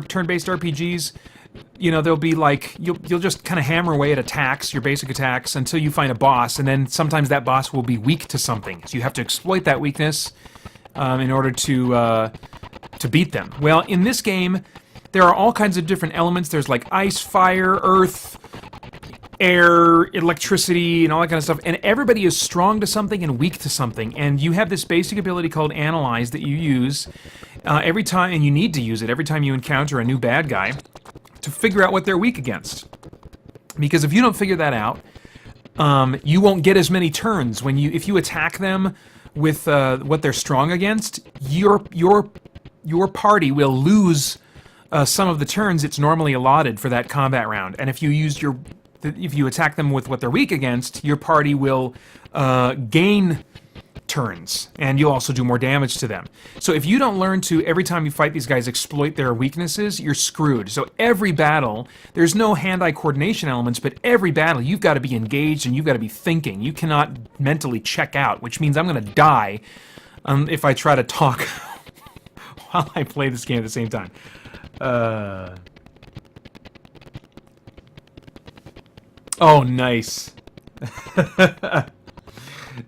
turn-based RPGs, you know, they'll be like, you'll just kind of hammer away at attacks, your basic attacks, until you find a boss, and then sometimes that boss will be weak to something. So you have to exploit that weakness in order to beat them. Well, in this game, there are all kinds of different elements. There's like ice, fire, earth, air, electricity, and all that kind of stuff. And everybody is strong to something and weak to something. And you have this basic ability called Analyze that you use every time, and you need to use it every time you encounter a new bad guy to figure out what they're weak against. Because if you don't figure that out, you won't get as many turns. If you attack them with what they're strong against, your party will lose some of the turns it's normally allotted for that combat round. And if you attack them with what they're weak against, your party will gain turns, and you'll also do more damage to them. So if you don't learn to, every time you fight these guys, exploit their weaknesses, you're screwed. So every battle, there's no hand-eye coordination elements, but every battle, you've got to be engaged and you've got to be thinking. You cannot mentally check out, which means I'm going to die if I try to talk while I play this game at the same time. Oh, nice.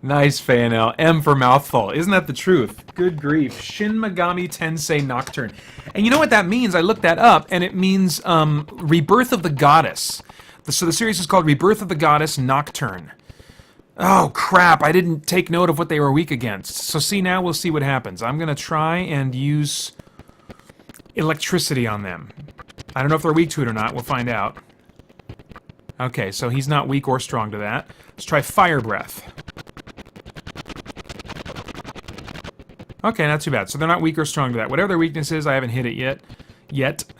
Nice, Fayanel. M for mouthful. Isn't that the truth? Good grief. Shin Megami Tensei Nocturne. And you know what that means? I looked that up, and it means Rebirth of the Goddess. So the series is called Rebirth of the Goddess Nocturne. Oh, crap. I didn't take note of what they were weak against. So see, now we'll see what happens. I'm going to try and use electricity on them. I don't know if they're weak to it or not. We'll find out. Okay, so he's not weak or strong to that. Let's try Fire Breath. Okay, not too bad. So they're not weak or strong to that. Whatever their weakness is, I haven't hit it yet.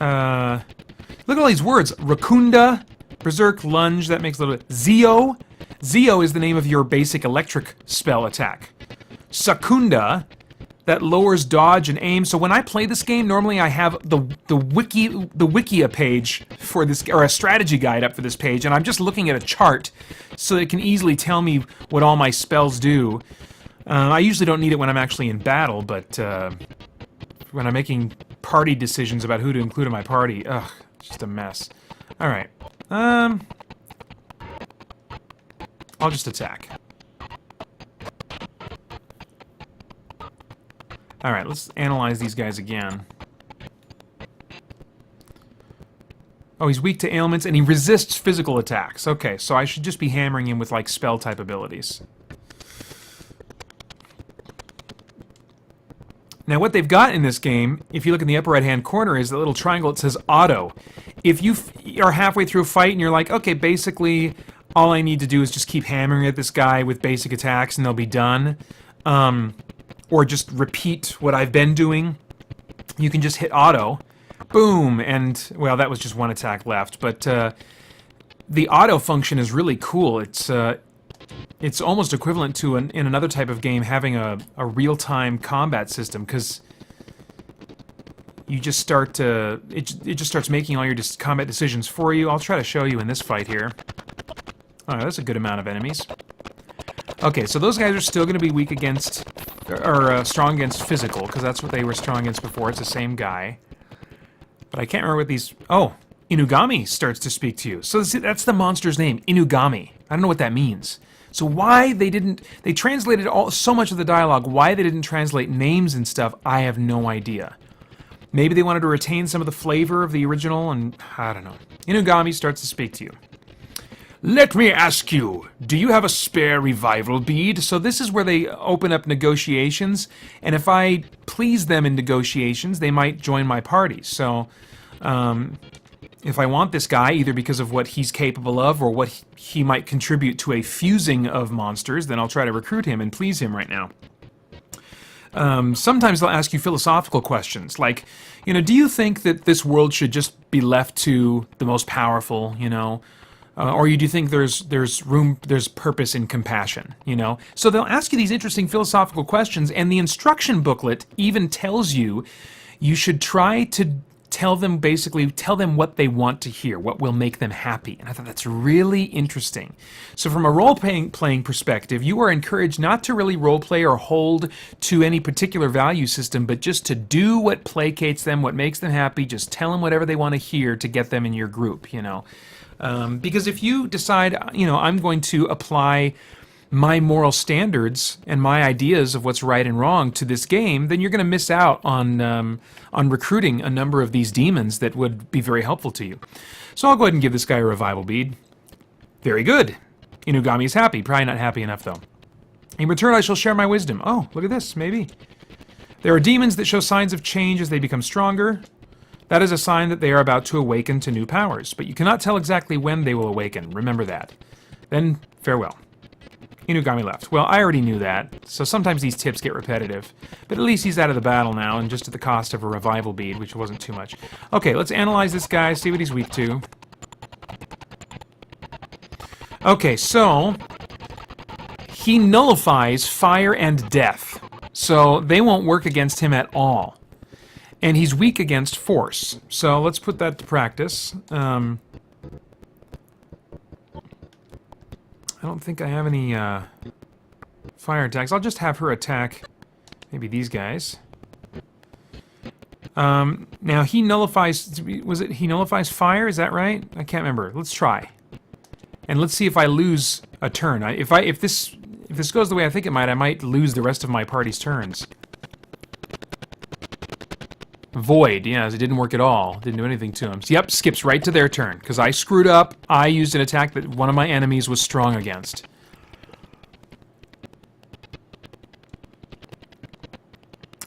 Look at all these words. Rakunda, Berserk, Lunge, that makes a little bit. Zeo. Zeo is the name of your basic electric spell attack. Sakunda, that lowers dodge and aim. So when I play this game, normally I have the Wikia page for this, or a strategy guide up for this page, and I'm just looking at a chart so that it can easily tell me what all my spells do. I usually don't need it when I'm actually in battle, but when I'm making party decisions about who to include in my party, ugh, it's just a mess. All right, I'll just attack. All right, let's analyze these guys again. Oh, he's weak to ailments, and he resists physical attacks. Okay, so I should just be hammering him with, like, spell-type abilities. Now, what they've got in this game, if you look in the upper right-hand corner, is the little triangle that says Auto. If you are halfway through a fight and you're like, okay, basically, all I need to do is just keep hammering at this guy with basic attacks and they'll be done, or just repeat what I've been doing, you can just hit Auto. Boom! And, well, that was just one attack left, but the Auto function is really cool. It's almost equivalent to, in another type of game, having a real-time combat system, because you just start to... It just starts making all your combat decisions for you. I'll try to show you in this fight here. Alright, that's a good amount of enemies. Okay, so those guys are still going to be weak against... or strong against physical, because that's what they were strong against before. It's the same guy. But I can't remember what these... Oh! Inugami starts to speak to you. So that's the monster's name, Inugami. I don't know what that means. So why they didn't... They translated so much of the dialogue. Why they didn't translate names and stuff, I have no idea. Maybe they wanted to retain some of the flavor of the original, and I don't know. Inugami starts to speak to you. Let me ask you, do you have a spare revival bead? So this is where they open up negotiations, and if I please them in negotiations, they might join my party. So, if I want this guy, either because of what he's capable of or what he might contribute to a fusing of monsters, then I'll try to recruit him and please him right now. Sometimes they'll ask you philosophical questions, like, you know, do you think that this world should just be left to the most powerful, you know? Or do you think there's purpose in compassion, you know? So they'll ask you these interesting philosophical questions, and the instruction booklet even tells you you should try to tell them what they want to hear, what will make them happy. And I thought that's really interesting. So from a role-playing perspective, you are encouraged not to really role-play or hold to any particular value system, but just to do what placates them, what makes them happy. Just tell them whatever they want to hear to get them in your group, you know. Because if you decide, you know, I'm going to apply my moral standards and my ideas of what's right and wrong to this game, then you're going to miss out on recruiting a number of these demons that would be very helpful to you. So I'll go ahead and give this guy a revival bead. Very good. Inugami is happy. Probably not happy enough, though. In return, I shall share my wisdom. Oh, look at this, maybe. There are demons that show signs of change as they become stronger. That is a sign that they are about to awaken to new powers, but you cannot tell exactly when they will awaken. Remember that. Then, farewell. Inugami left. Well, I already knew that, so sometimes these tips get repetitive. But at least he's out of the battle now, and just at the cost of a revival bead, which wasn't too much. Okay, let's analyze this guy, see what he's weak to. Okay, so he nullifies fire and death, so they won't work against him at all. And he's weak against force, so let's put that to practice. I don't think I have any fire attacks. I'll just have her attack maybe these guys. Now he nullifies, he nullifies fire, is that right? I can't remember. Let's try. And let's see if I lose a turn. If this goes the way I think it might, I might lose the rest of my party's turns. Void, yes, it didn't work at all. Didn't do anything to him. So, yep, skips right to their turn. Because I screwed up. I used an attack that one of my enemies was strong against.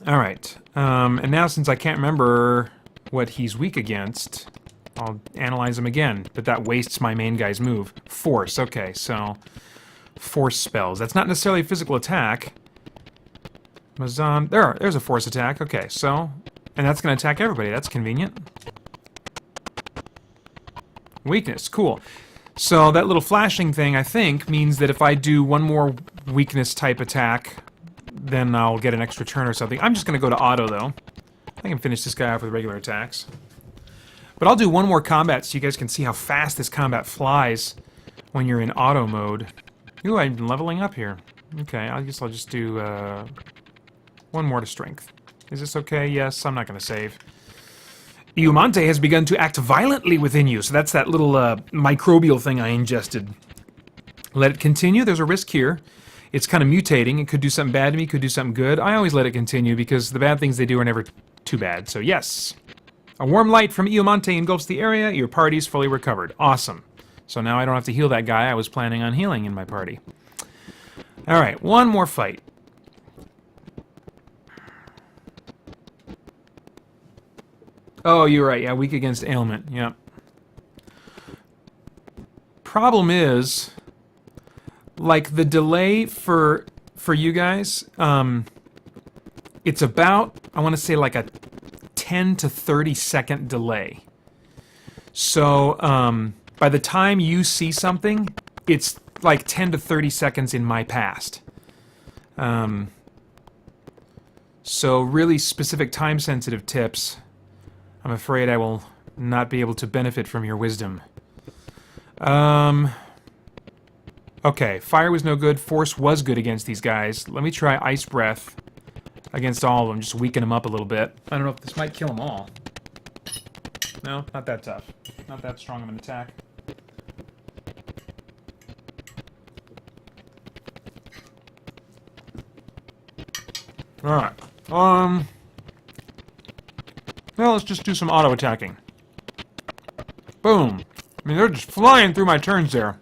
Alright. And now since I can't remember what he's weak against, I'll analyze him again. But that wastes my main guy's move. Force, okay, so force spells. That's not necessarily a physical attack. Mazan, there's a force attack. Okay, so... And that's going to attack everybody. That's convenient. Weakness. Cool. So that little flashing thing, I think, means that if I do one more weakness type attack, then I'll get an extra turn or something. I'm just going to go to auto, though. I can finish this guy off with regular attacks. But I'll do one more combat so you guys can see how fast this combat flies when you're in auto mode. Ooh, I'm leveling up here. Okay, I guess I'll just do one more to strength. Is this okay? Yes, I'm not going to save. Iumante has begun to act violently within you, so that's that little microbial thing I ingested. Let it continue. There's a risk here. It's kind of mutating. It could do something bad to me, could do something good. I always let it continue because the bad things they do are never too bad. So yes. A warm light from Iumante engulfs the area. Your party's fully recovered. Awesome. So now I don't have to heal that guy I was planning on healing in my party. Alright, one more fight. Oh, you're right. Yeah, weak against ailment. Yeah. Problem is, like, the delay for you guys, it's about, I want to say, like a 10 to 30 second delay. So, by the time you see something, it's like 10 to 30 seconds in my past. So, really specific time-sensitive tips. I'm afraid I will not be able to benefit from your wisdom. Okay, fire was no good. Force was good against these guys. Let me try Ice Breath against all of them, just weaken them up a little bit. I don't know if this might kill them all. No, not that tough. Not that strong of an attack. Alright. Well, let's just do some auto-attacking. Boom. I mean, they're just flying through my turns there.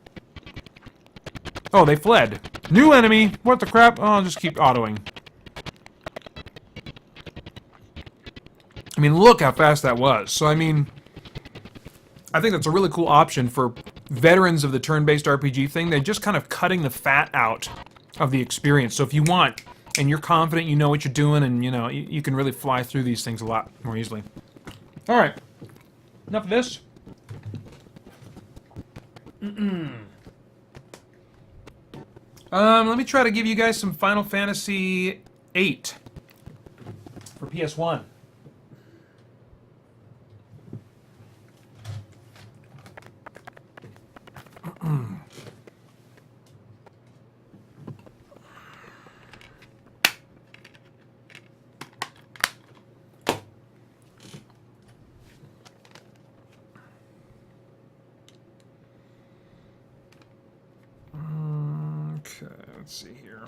Oh, they fled. New enemy! What the crap? Oh, I'll just keep autoing. I mean, look how fast that was. So, I mean, I think that's a really cool option for veterans of the turn-based RPG thing. They're just kind of cutting the fat out of the experience. So if you want... and you're confident, you know what you're doing, and you know you can really fly through these things a lot more easily. All right, enough of this. Let me try to give you guys some Final Fantasy VIII for PS1. Okay, let's see here.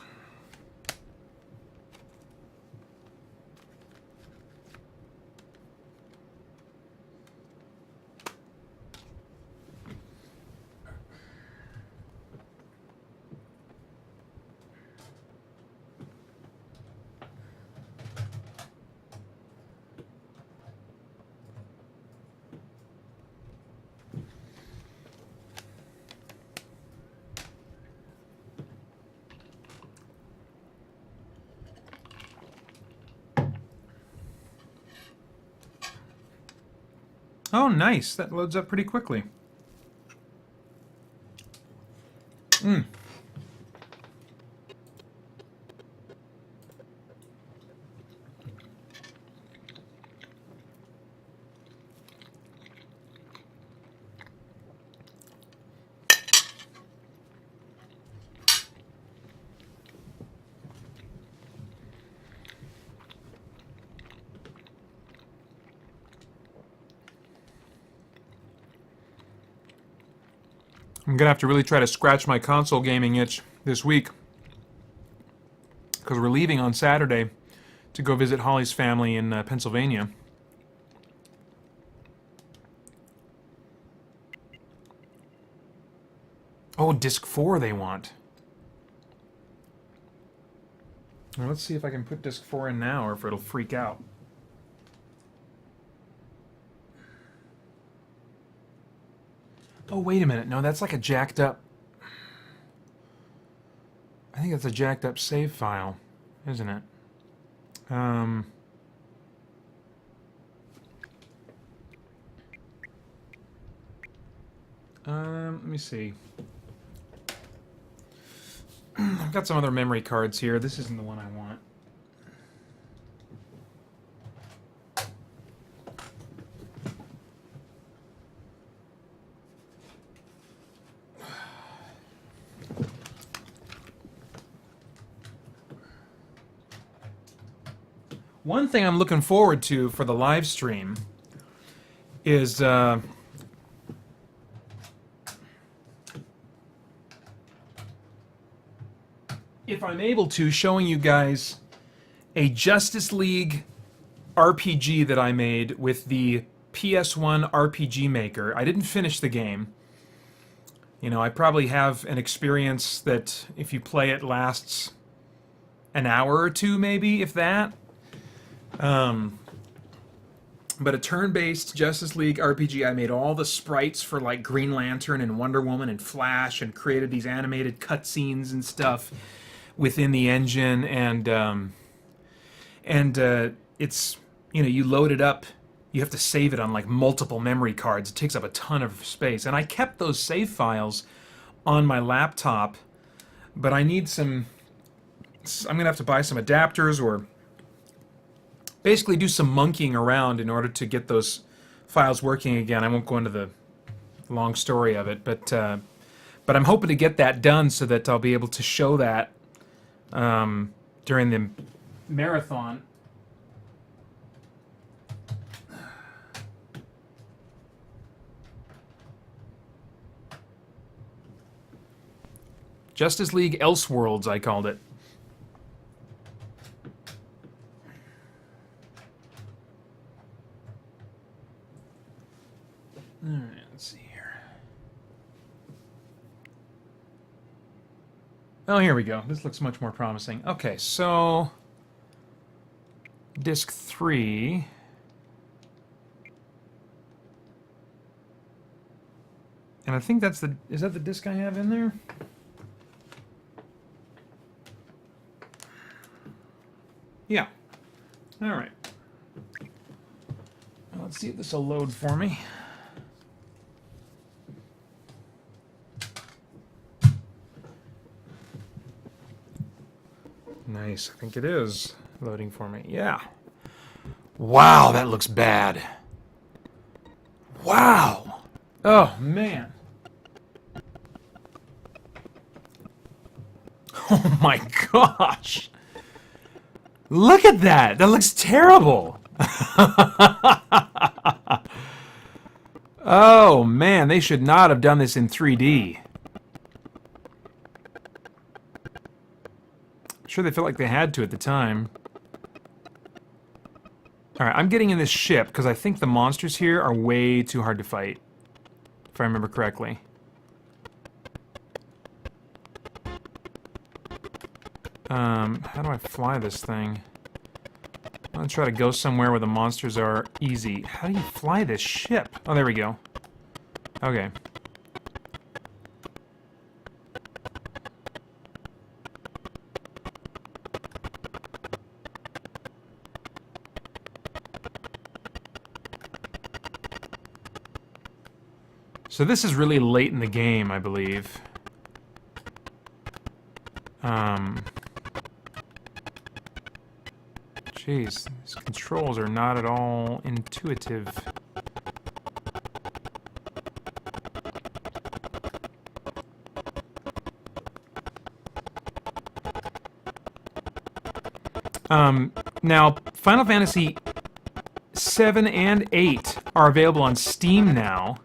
Oh, nice. That loads up pretty quickly. I'm gonna have to really try to scratch my console gaming itch this week, because we're leaving on Saturday to go visit Holly's family in Pennsylvania. Oh, disc 4 they want. Well, let's see if I can put disc 4 in now, or if it'll freak out. Oh, wait a minute. No, that's like a jacked up... I think that's a jacked up save file, isn't it? Let me see. I've got some other memory cards here. This isn't the one I want. One thing I'm looking forward to for the live stream is if I'm able to, showing you guys a Justice League RPG that I made with the PS1 RPG Maker. I didn't finish the game. You know, I probably have an experience that, if you play it, lasts an hour or two, maybe, if that. But a turn-based Justice League RPG. I made all the sprites for, like, Green Lantern and Wonder Woman and Flash, and created these animated cutscenes and stuff within the engine, and it's, you know, you load it up, you have to save it on like multiple memory cards. It takes up a ton of space, and I kept those save files on my laptop, but I need some, I'm gonna have to buy some adapters, or basically do some monkeying around in order to get those files working again. I won't go into the long story of it, but I'm hoping to get that done so that I'll be able to show that during the marathon. Justice League Elseworlds, I called it. Alright, let's see here. Oh, here we go. This looks much more promising. Okay, so disc 3. And I think that's the... Is that the disc I have in there? Yeah. Alright. Well, let's see if this will load for me. Nice. I think it is loading for me. Yeah. Wow, that looks bad. Wow. Oh, man. Oh my gosh. Look at that. That looks terrible. Oh, man. They should not have done this in 3D. Sure, they felt like they had to at the time. Alright, I'm getting in this ship because I think the monsters here are way too hard to fight. If I remember correctly. How do I fly this thing? I'm gonna try to go somewhere where the monsters are easy. How do you fly this ship? Oh, there we go. Okay. So this is really late in the game, I believe. Jeez, these controls are not at all intuitive. Now, Final Fantasy 7 and 8 are available on Steam now.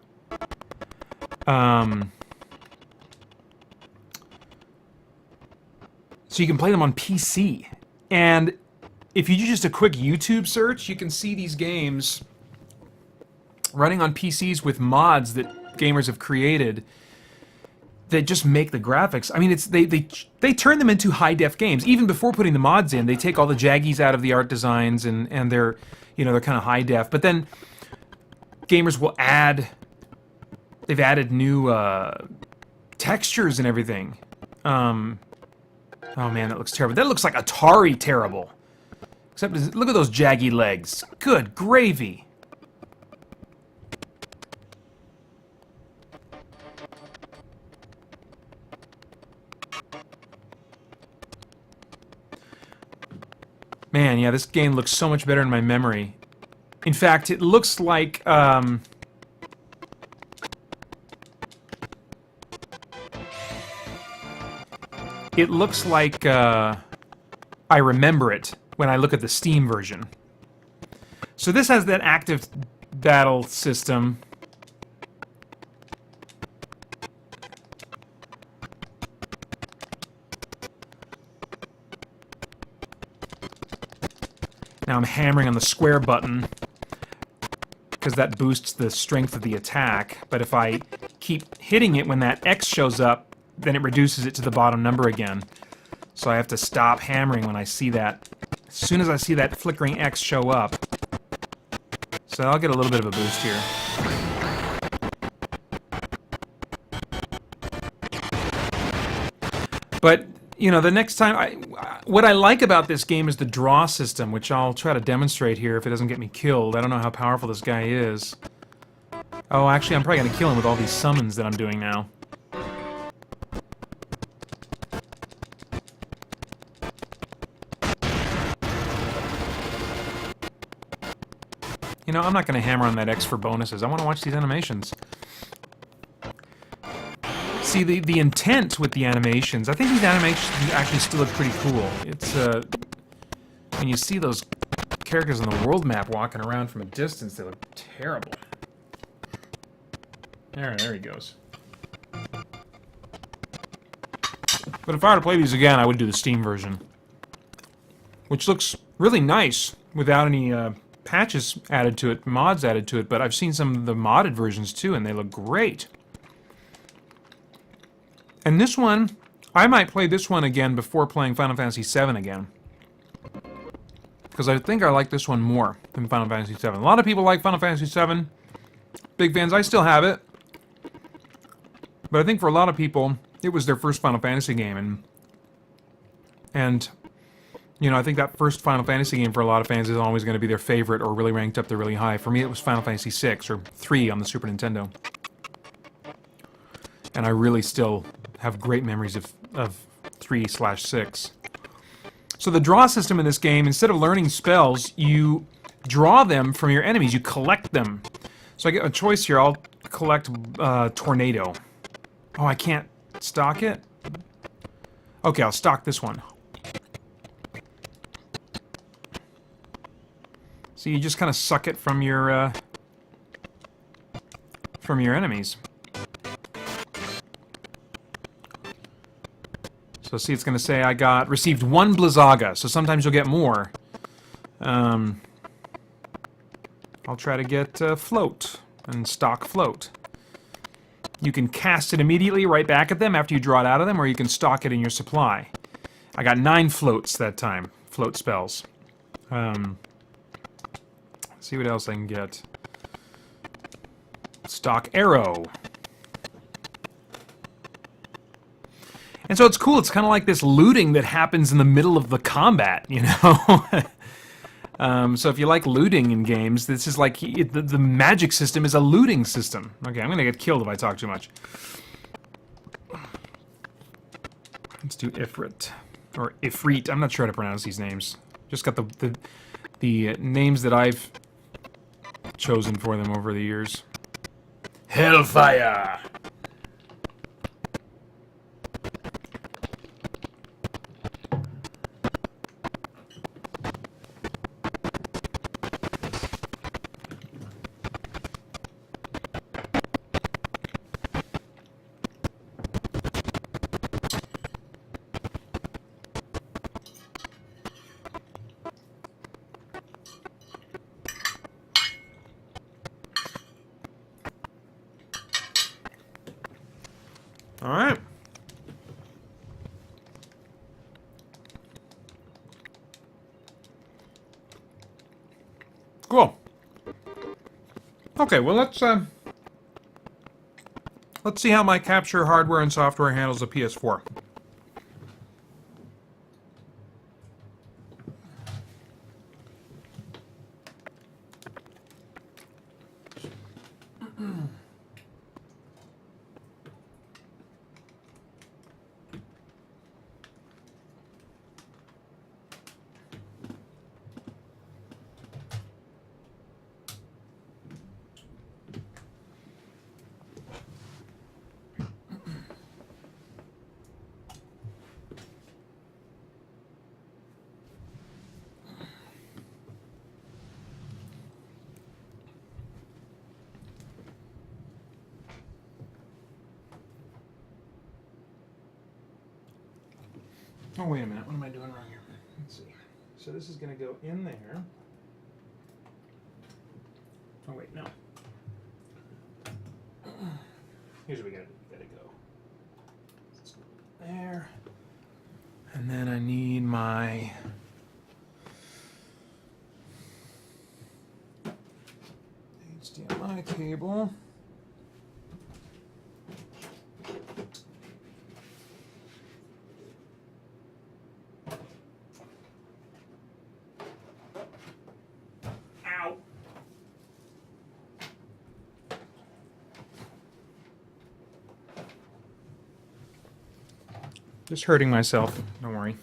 So you can play them on PC. And if you do just a quick YouTube search, you can see these games running on PCs with mods that gamers have created that just make the graphics. I mean, it's they turn them into high-def games. Even before putting the mods in, they take all the jaggies out of the art designs and they're, you know, they're kind of high-def. But then gamers will add... They've added new textures and everything. Oh man, that looks terrible. That looks like Atari terrible. Except, look at those jaggy legs. Good gravy. Man, yeah, this game looks so much better in my memory. In fact, it looks like, it looks like, I remember it when I look at the Steam version. So this has that active battle system. Now I'm hammering on the square button because that boosts the strength of the attack. But if I keep hitting it when that X shows up, then it reduces it to the bottom number again. So I have to stop hammering when I see that. As soon as I see that flickering X show up. So I'll get a little bit of a boost here. But, you know, the next time... what I like about this game is the draw system, which I'll try to demonstrate here if it doesn't get me killed. I don't know how powerful this guy is. Oh, actually, I'm probably going to kill him with all these summons that I'm doing now. You know, I'm not going to hammer on that X for bonuses. I want to watch these animations. See, the intent with the animations, I think these animations actually still look pretty cool. It's, when you see those characters on the world map walking around from a distance, they look terrible. There he goes. But if I were to play these again, I would do the Steam version. Which looks really nice, without any, patches added to it, mods added to it, but I've seen some of the modded versions too, and they look great. And this one, I might play this one again before playing Final Fantasy VII again. Because I think I like this one more than Final Fantasy VII. A lot of people like Final Fantasy VII. Big fans. I still have it. But I think for a lot of people, it was their first Final Fantasy game. And you know, I think that first Final Fantasy game for a lot of fans is always going to be their favorite or really ranked up there really high. For me, it was Final Fantasy VI or 3 on the Super Nintendo. And I really still have great memories of 3/6. So the draw system in this game, instead of learning spells, you draw them from your enemies. You collect them. So I get a choice here. I'll collect Tornado. Oh, I can't stock it? Okay, I'll stock this one. So you just kind of suck it from your enemies. So So see, it's going to say I received 1 Blizzaga, so sometimes you'll get more. I'll try to get float and stock float. You can cast it immediately right back at them after you draw it out of them, or you can stock it in your supply. I got 9 floats that time, float spells. See what else I can get. Stock arrow. And so it's cool, it's kind of like this looting that happens in the middle of the combat, you know? So if you like looting in games, this is like, the magic system is a looting system. Okay, I'm gonna get killed if I talk too much. Let's do Ifrit. Or Ifrit, I'm not sure how to pronounce these names. Just got the names that I've chosen for them over the years. Hellfire! Alright. Cool. Okay, well let's see how my capture hardware and software handles the PS4. Oh, wait a minute. What am I doing wrong here? Let's see. So this is going to go in there. Oh, wait, no. Here's what we got to go. Let's go there. And then I need my HDMI cable. Just hurting myself. Don't worry.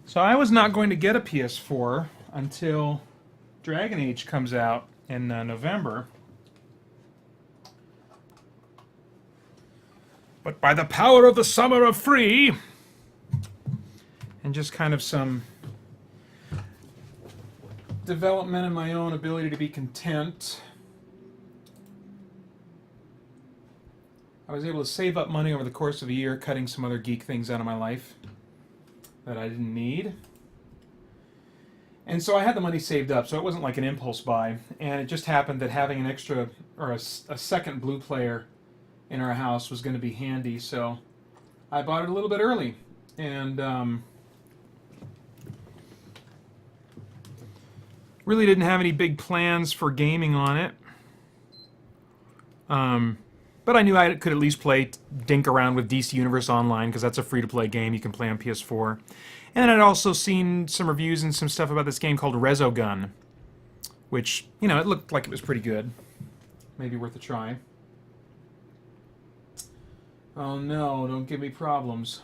So I was not going to get a PS4 until Dragon Age comes out in November. But by the power of the summer of free, and just kind of some development in my own ability to be content, I was able to save up money over the course of a year, cutting some other geek things out of my life that I didn't need. And so I had the money saved up, so it wasn't like an impulse buy. And it just happened that having an extra, or a second Blue player in our house was going to be handy, so I bought it a little bit early. And really didn't have any big plans for gaming on it. But I knew I could at least dink around with DC Universe Online, because that's a free-to-play game you can play on PS4. And I'd also seen some reviews and some stuff about this game called Resogun, which, you know, it looked like it was pretty good. Maybe worth a try. Oh no, don't give me problems.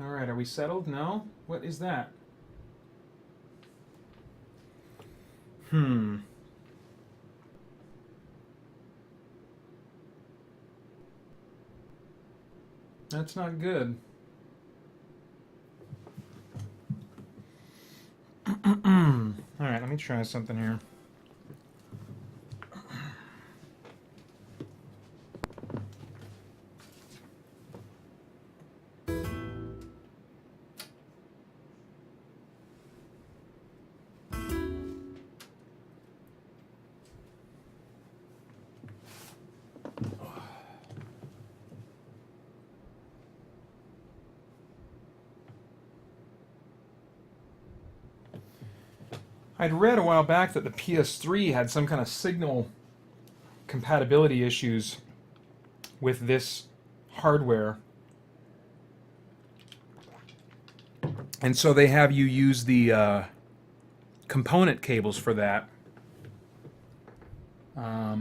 Alright, are we settled? No? What is that? That's not good. Alright, let me try something here. I'd read a while back that the PS3 had some kind of signal compatibility issues with this hardware. And so they have you use the component cables for that. I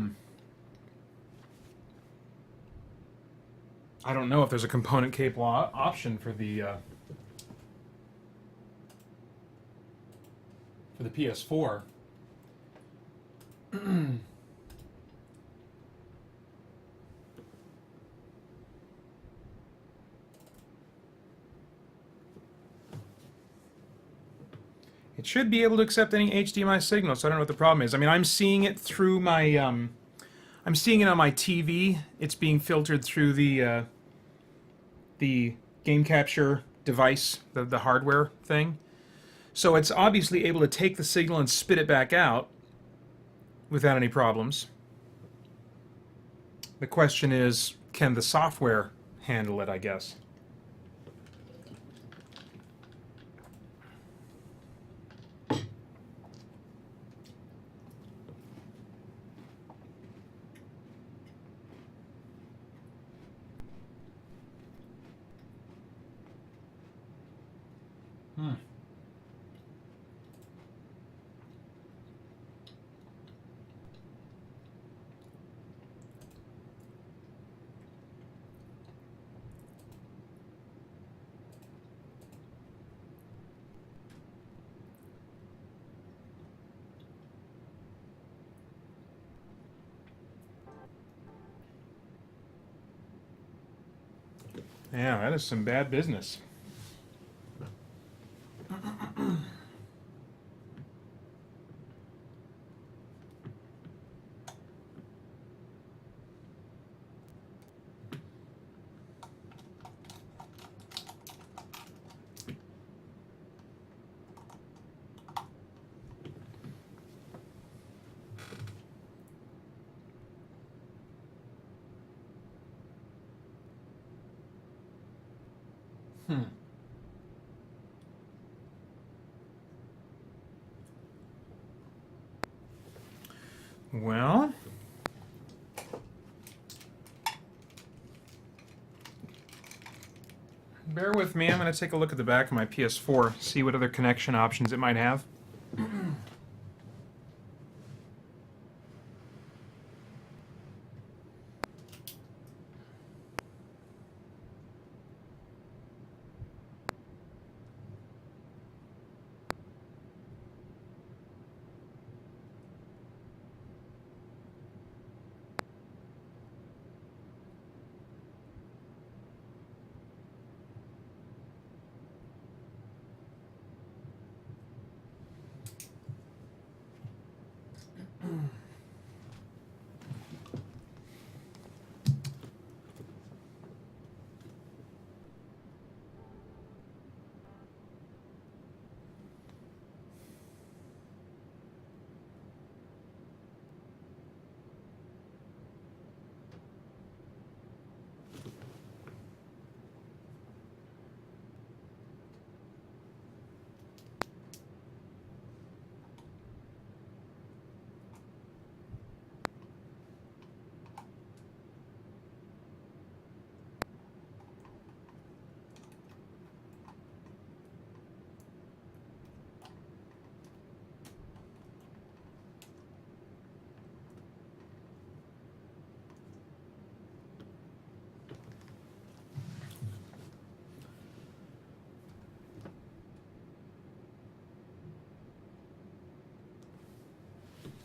don't know if there's a component cable option for the PS4. It should be able to accept any HDMI signal, so I don't know what the problem is. I mean, I'm seeing it through my, I'm seeing it on my TV. It's being filtered through the game capture device, the hardware thing. So it's obviously able to take the signal and spit it back out without any problems. The question is, can the software handle it, I guess? Yeah, that is some bad business. Well, bear with me. I'm going to take a look at the back of my PS4, see what other connection options it might have.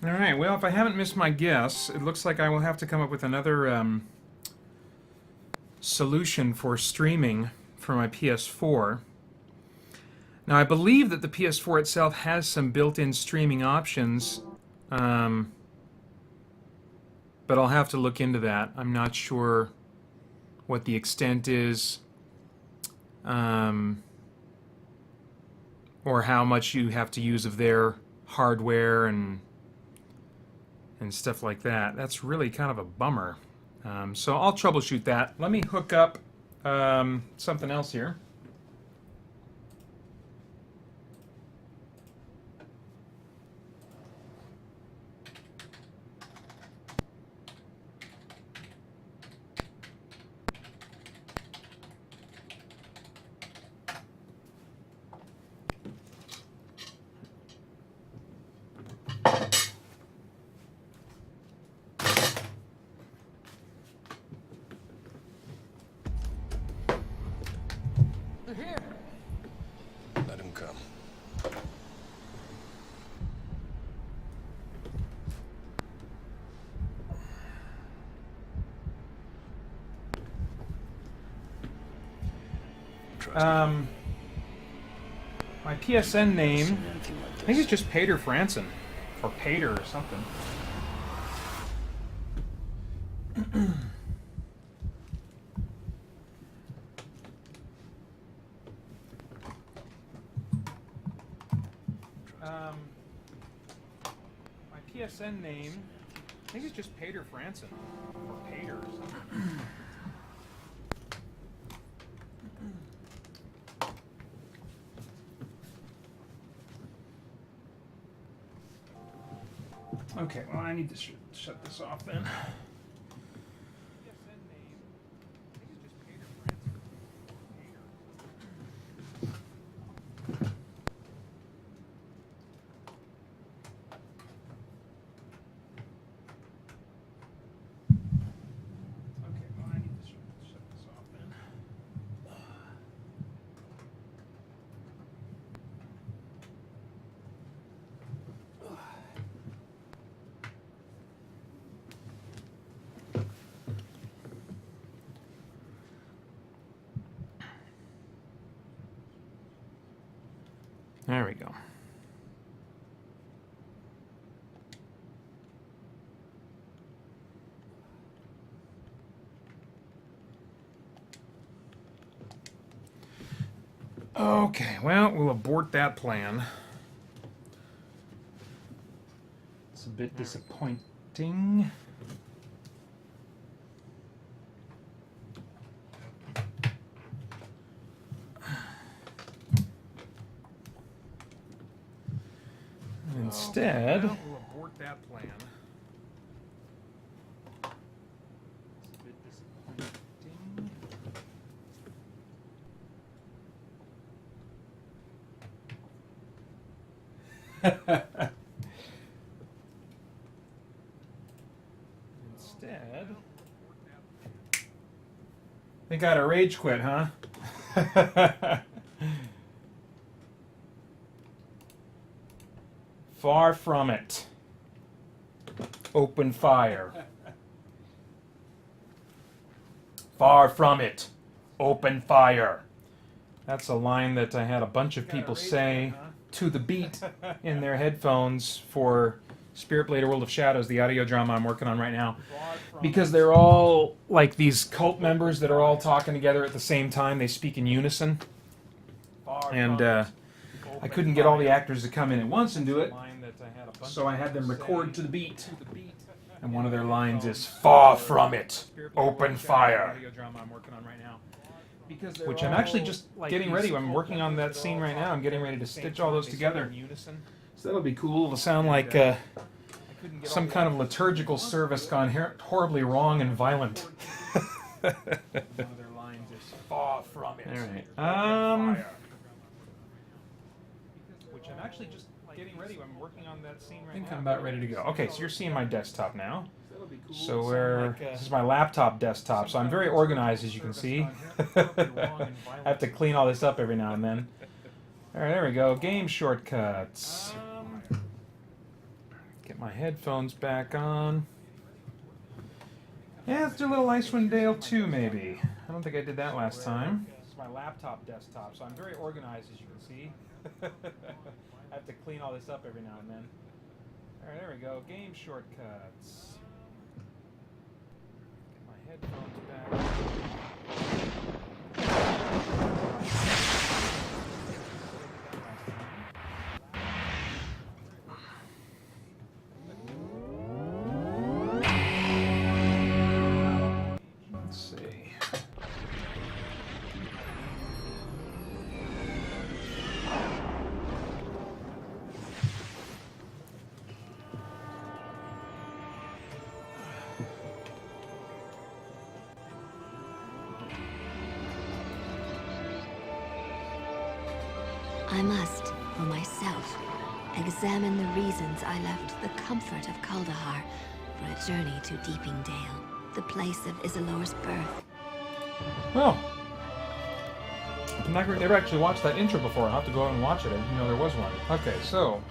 All right, well, if I haven't missed my guess, it looks like I will have to come up with another solution for streaming for my PS4. Now, I believe that the PS4 itself has some built-in streaming options, but I'll have to look into that. I'm not sure what the extent is, or how much you have to use of their hardware and stuff like that. That's really kind of a bummer. So I'll troubleshoot that. Let me hook up something else here. Let him come. My PSN name, I think it's just Paeter Frandsen, or Paeter or something. My PSN name, I think it's just Paeter Frandsen, or Paeter or something. Okay, well, I need to shut this off then. There we go. Okay, well, we'll abort that plan. It's a bit disappointing. Instead, we'll abort that plan. It's a bit disappointing. Instead, they got a rage quit, huh? Far from it. Open fire. Far from it. Open fire. That's a line that I had a bunch of people say to the beat in their headphones for Spirit Blade: World of Shadows, the audio drama I'm working on right now. Because they're all like these cult members that are all talking together at the same time. They speak in unison. And I couldn't get all the actors to come in at once and do it, so I had them record to the beat. And one of their lines is, "Far from it, open fire." Which I'm actually just getting ready. I'm working on that scene right now. I'm getting ready to stitch all those together. So that'll be cool. It'll sound like some kind of liturgical service gone horribly wrong and violent. One of their lines is, "Far from it." All right. Which I'm actually just getting ready. I'm working on that scene right now. I think I'm about ready to go. Okay, so you're seeing my desktop now. So this is my laptop desktop. So I'm very organized, as you can see. I have to clean all this up every now and then. All right, there we go. Game shortcuts. Get my headphones back on. Yeah, let's do a little Icewind Dale 2, maybe. I don't think I did that last time. This is my laptop desktop, so I'm very organized, as you can see. I have to clean all this up every now and then. Alright, there we go. Game shortcuts. Get my headphones back. Let's see. I must, for myself, examine the reasons I left the comfort of Kaldahar for a journey to Deeping Dale, the place of Isalore's birth. Oh. I've never actually watched that intro before. I'll have to go out and watch it. I didn't know there was one. Okay, so...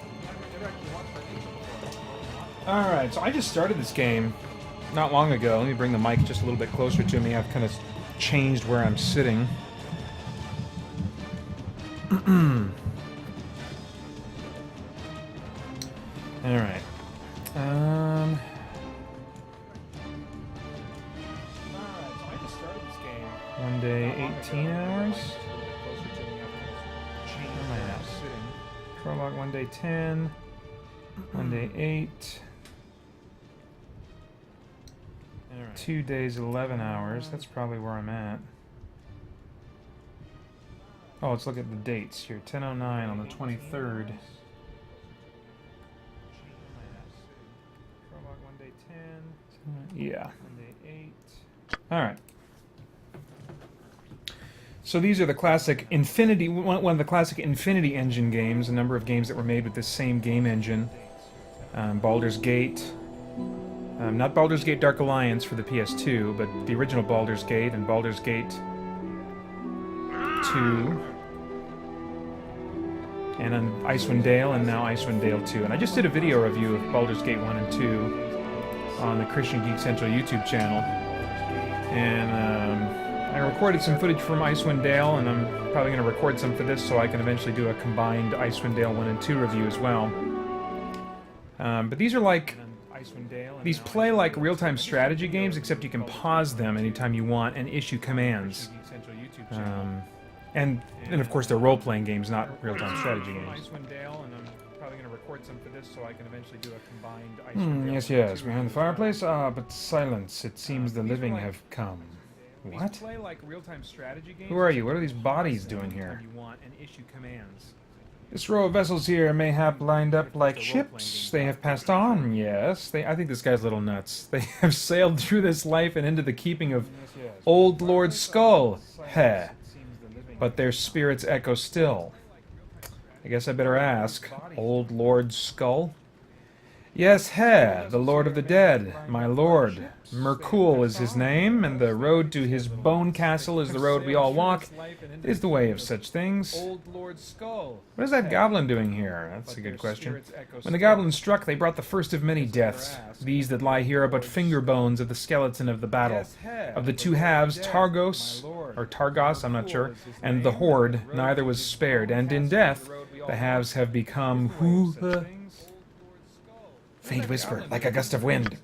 I must, for myself, examine the reasons Alright, so I just started this game not long ago. Let me bring the mic just a little bit closer to me. I've kind of changed where I'm sitting. Alright. Alright, so I just started this game. One day, 18 hours? Where am I at? Prologue, one day, 10. One day, 8. 2 days, 11 hours. That's probably where I'm at. Oh, let's look at the dates here. 10:09 on the 23rd. One day 10. Yeah. One day 8. All right. So these are the classic Infinity, one of the classic Infinity Engine games. A number of games that were made with this same game engine. Baldur's Gate. Not Baldur's Gate Dark Alliance for the PS2, but the original Baldur's Gate and Baldur's Gate 2. And then Icewind Dale, and now Icewind Dale 2. And I just did a video review of Baldur's Gate 1 and 2 on the Christian Geek Central YouTube channel. And I recorded some footage from Icewind Dale, and I'm probably going to record some for this so I can eventually do a combined Icewind Dale 1 and 2 review as well. But these are like... These play like real-time strategy games, except you can pause them anytime you want and issue commands. And of course they're role-playing games, not real-time strategy games. Yes, behind the fireplace? Ah, but silence. It seems the living have come. What? Who are you? What are these bodies doing here? This row of vessels here, mayhap lined up like ships. They have passed on, yes. I think this guy's a little nuts. They have sailed through this life and into the keeping of Old Lord Skull. Heh. But their spirits echo still. I guess I better ask. Old Lord Skull? Yes, heh, the Lord of the Dead, my lord. Merkul is his name, and the road to his bone castle is the road we all walk. It is the way of such things. What is that goblin doing here? That's a good question. When the goblins struck, they brought the first of many deaths. These that lie here are but finger bones of the skeleton of the battle. Of the two halves, Targos, or Targos, I'm not sure, and the Horde, neither was spared, and in death, the halves have become faint whisper, like a gust of wind.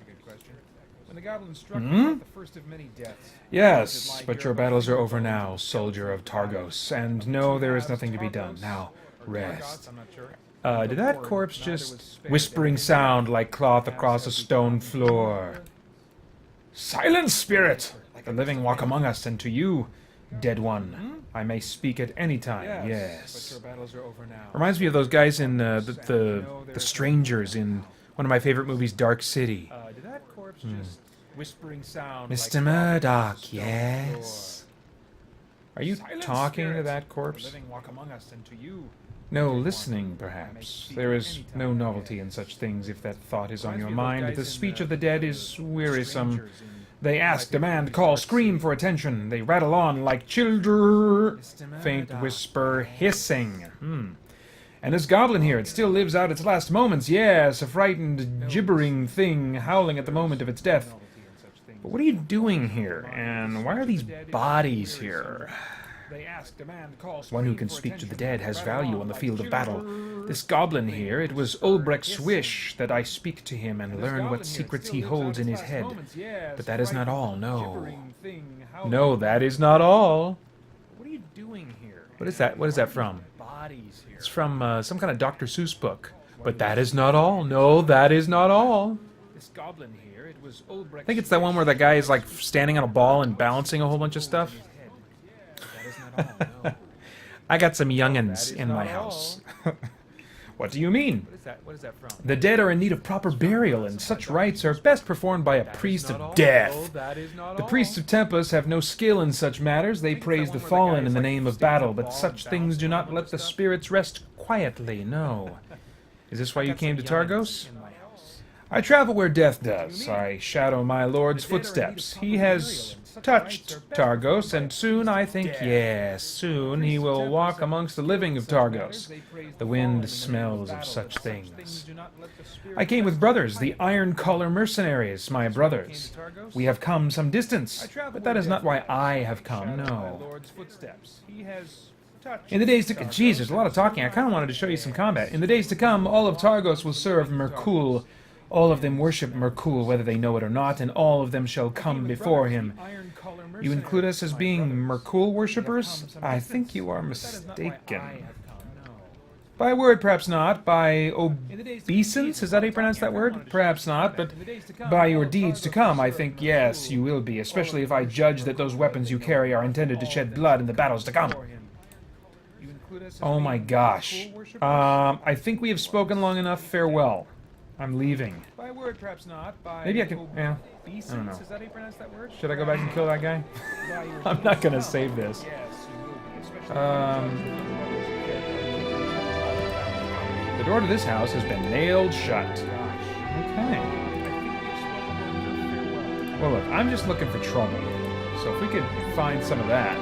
Yes, but your battles are over now, soldier of Targos, and no, there is nothing to be done. Now, rest. Did that corpse just whispering sound like cloth across a stone floor? Silence, spirit! The living walk among us, and to you, dead one, I may speak at any time, yes. Reminds me of those guys in the Strangers in one of my favorite movies, Dark City. Mr. Murdoch, yes. Are you Silence, talking to spirits. that The corpse? living walk among us, and to you. No, listening, perhaps. There is no novelty in such things if that thought is on your mind. The speech of the dead is wearisome. They ask, demand, call, scream for attention. They rattle on like children. Faint whisper, hissing. And this goblin here, it still lives out its last moments. Yes, a frightened, gibbering thing howling at the moment of its death. But what are you doing here? And why are these bodies here? One who can speak to the dead has value on the field of battle. This goblin here, it was Ulbrecht's wish that I speak to him and learn what secrets he holds in his head. But that is not all, no. No, that is not all. What are you doing here? What is that? What is that from? Bodies here. It's from some kind of Dr. Seuss book. But that is not all. No, that is not all. This goblin here, it was Ulbrecht's I think it's that one where the guy is like standing on a ball and balancing a whole bunch of stuff. I got some young'uns in my house. What do you mean? What is that from? The dead are in need of proper burial, and such rites are best performed by a priest of death. The priests of Tempus have no skill in such matters. They praise the fallen in the name of battle, but such things do not let the spirits rest quietly, no. Is this why you came to Targos? I travel where death does. I shadow my lord's footsteps. He has touched Targos, and soon, I think, yes, soon he will walk amongst the living of Targos. The wind smells of such things. I came with brothers, the Iron Collar mercenaries, my brothers. We have come some distance, but that is not why I have come, no. In the days to come, geez, there's a lot of talking. I kind of wanted to show you some combat. In the days to come, all of Targos will serve Merkul. All of them worship Merkul, whether they know it or not, and all of them shall come before him. You include us as being Merkul worshippers? I think you are mistaken. By word, perhaps not. By obeisance? Is that how you pronounce that word? Perhaps not, but by your deeds to come, I think, yes, you will be, especially if I judge that those weapons you carry are intended to shed blood in the battles to come. Oh my gosh. I think we have spoken long enough. Farewell. I'm leaving. By word, perhaps not. By Maybe I can, yeah. I don't know. Is that how you pronounce that word? Should I go back and kill that guy? I'm not gonna save this. The door to this house has been nailed shut. Okay. Well, look, I'm just looking for trouble. So if we could find some of that,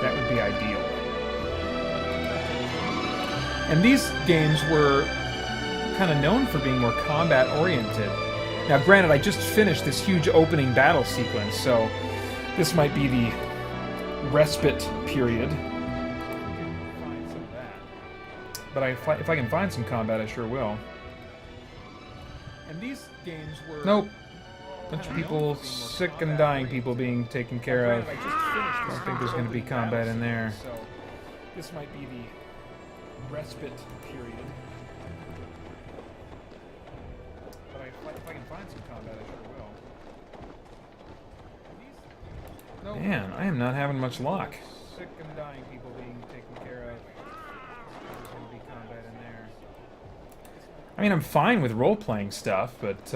that would be ideal. And these games were kind of known for being more combat oriented. Now granted, I just finished this huge opening battle sequence, so this might be the respite period. But if I can find some combat, I sure will. And these games were Nope. Bunch of people, sick and dying people being taken care of. I don't think there's going to be combat in there. So this might be the respite period. But if I can find some combat, I sure will. Man, I am not having much luck. Sick and dying people being taken care of. There's going to be combat in there. I mean, I'm fine with role-playing stuff, but,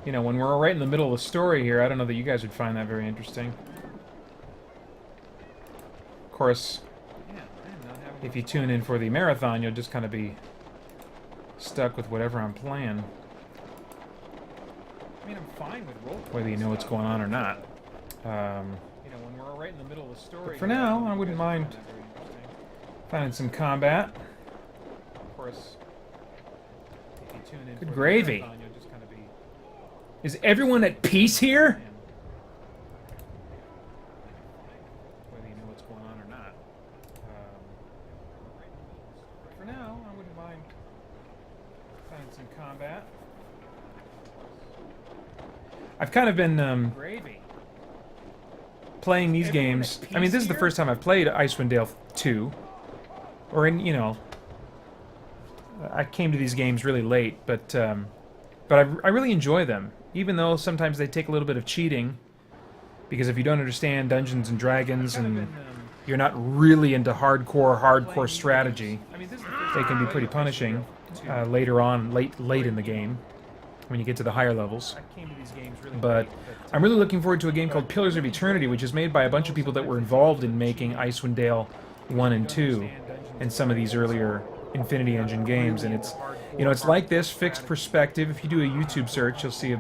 you know, when we're right in the middle of the story here, I don't know that you guys would find that very interesting. Of course, if you tune in for the marathon, you'll just kind of be stuck with whatever I'm playing. I mean, I'm fine with role Whether you know what's going on or not. You know, when we're right in the middle of the story. But for now, I wouldn't mind finding some combat. Of course, if you tune in Good for gravy. the marathon, you'll just kind of be Is everyone at peace here? whether you know what's going on or not. For now, I wouldn't mind finding some combat. I've kind of been Gravy. playing these games. I mean, this is the first time I've played Icewind Dale 2. Or in, you know, I came to these games really late, but I really enjoy them, even though sometimes they take a little bit of cheating, because if you don't understand Dungeons and Dragons and you're not really into hardcore strategy, they can be pretty punishing later on, late in the game. when you get to the higher levels. I came to these games really But late, I'm really looking forward to a game called Pillars of Eternity, which is made by a bunch of people that were involved in making Icewind Dale 1 and 2 and some of these earlier Infinity Engine games. And it's, you know, it's like this, fixed perspective. If you do a YouTube search, you'll see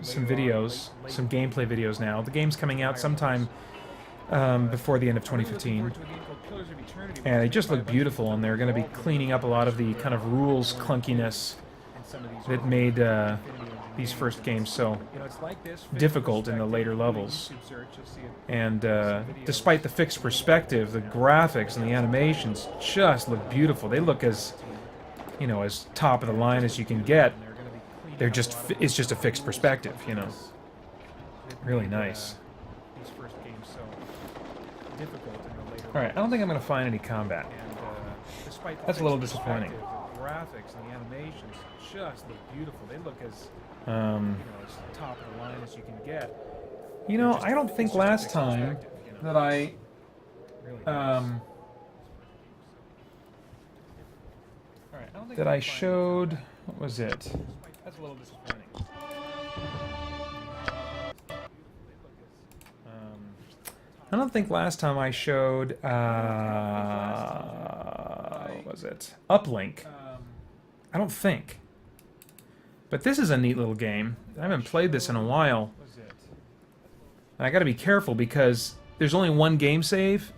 some videos, some gameplay videos now. The game's coming out sometime before the end of 2015. And they just look beautiful, and they're going to be cleaning up a lot of the kind of rules clunkiness that made these first games so difficult in the later levels. And despite the fixed perspective, the graphics and the animations just look beautiful. They look as, you know, as top of the line as you can get. They're just, it's just a fixed perspective, you know. Really nice. Alright, I don't think I'm going to find any combat. That's a little disappointing. Graphics and the animations just look beautiful. They look as, you know, as top of the line as you can get. You know, I don't think last time that I showed, what was it? That's a little disappointing. I don't think last time I showed, what was it? Uplink. I don't think. But this is a neat little game. I haven't played this in a while. And I gotta be careful because there's only one game save.